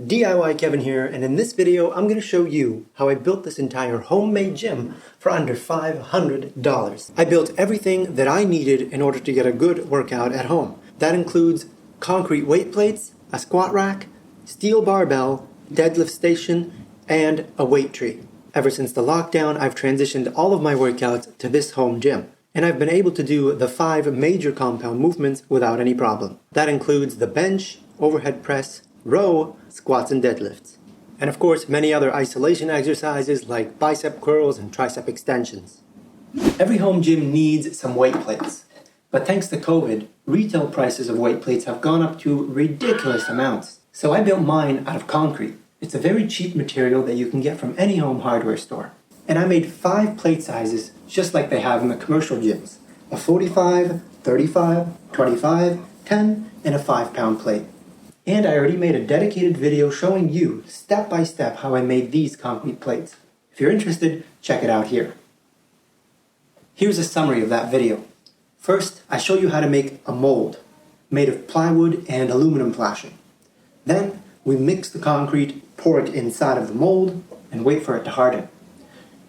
DIY Kevin here, and in this video I'm going to show you how I built this entire homemade gym for under $500. I built everything that I needed in order to get a good workout at home. That includes concrete weight plates, a squat rack, steel barbell, deadlift station, and a weight tree. Ever since the lockdown, I've transitioned all of my workouts to this home gym, and I've been able to do the 5 major compound movements without any problem. That includes the bench, overhead press, row, squats, and deadlifts. And of course, many other isolation exercises like bicep curls and tricep extensions. Every home gym needs some weight plates. But thanks to COVID, retail prices of weight plates have gone up to ridiculous amounts. So I built mine out of concrete. It's a very cheap material that you can get from any home hardware store. And I made 5 plate sizes just like they have in the commercial gyms. A 45, 35, 25, 10, and a 5-pound plate. And I already made a dedicated video showing you step by step how I made these concrete plates. If you're interested, check it out here. Here's a summary of that video. First, I show you how to make a mold made of plywood and aluminum flashing. Then, we mix the concrete, pour it inside of the mold, and wait for it to harden.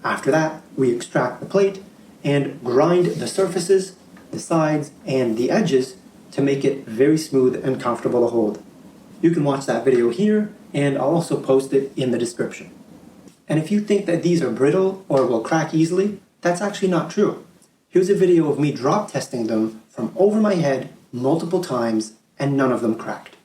After that, we extract the plate and grind the surfaces, the sides, and the edges to make it very smooth and comfortable to hold. You can watch that video here, and I'll also post it in the description. And if you think that these are brittle or will crack easily, that's actually not true. Here's a video of me drop testing them from over my head multiple times, and none of them cracked.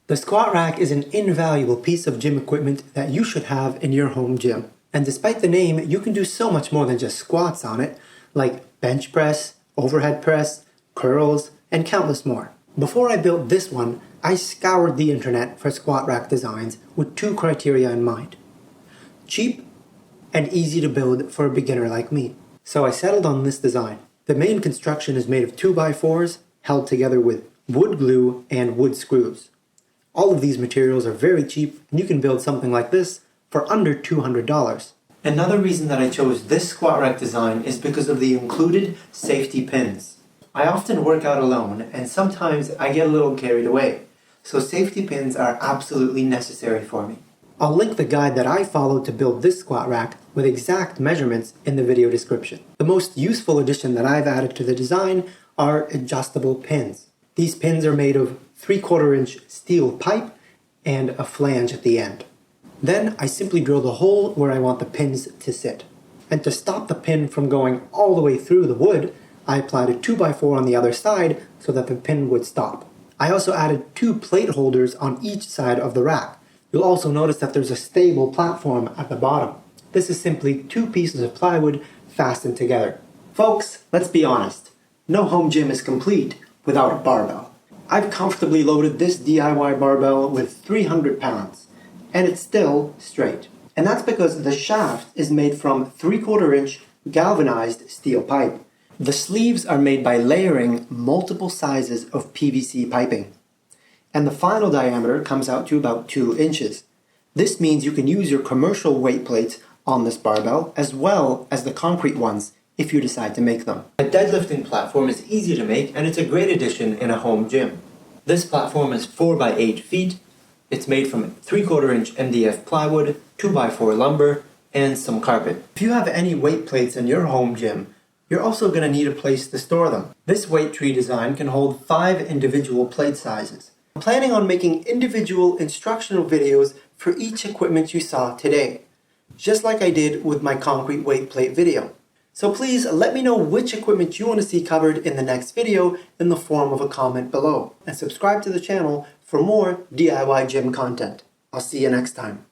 The squat rack is an invaluable piece of gym equipment that you should have in your home gym. And despite the name, you can do so much more than just squats on it, like bench press, overhead press, curls, and countless more. Before I built this one, I scoured the internet for squat rack designs with 2 criteria in mind: cheap and easy to build for a beginner like me. So I settled on this design. The main construction is made of 2x4s held together with wood glue and wood screws. All of these materials are very cheap, and you can build something like this for under $200. Another reason that I chose this squat rack design is because of the included safety pins. I often work out alone, and sometimes I get a little carried away, so safety pins are absolutely necessary for me. I'll link the guide that I followed to build this squat rack with exact measurements in the video description. The most useful addition that I've added to the design are adjustable pins. These pins are made of 3/4 inch steel pipe and a flange at the end. Then I simply drill the hole where I want the pins to sit. And to stop the pin from going all the way through the wood, I applied a 2x4 on the other side so that the pin would stop. I also added 2 plate holders on each side of the rack. You'll also notice that there's a stable platform at the bottom. This is simply 2 pieces of plywood fastened together. Folks, let's be honest. No home gym is complete without a barbell. I've comfortably loaded this DIY barbell with 300 pounds, and it's still straight. And that's because the shaft is made from 3/4 inch galvanized steel pipe. The sleeves are made by layering multiple sizes of PVC piping. And the final diameter comes out to about 2 inches. This means you can use your commercial weight plates on this barbell as well as the concrete ones if you decide to make them. A deadlifting platform is easy to make, and it's a great addition in a home gym. This platform is 4 by 8 feet. It's made from 3/4 inch MDF plywood, 2x4 lumber, and some carpet. If you have any weight plates in your home gym, you're also going to need a place to store them. This weight tree design can hold 5 individual plate sizes. I'm planning on making individual instructional videos for each equipment you saw today, just like I did with my concrete weight plate video. So please let me know which equipment you want to see covered in the next video in the form of a comment below, and subscribe to the channel for more DIY gym content. I'll see you next time.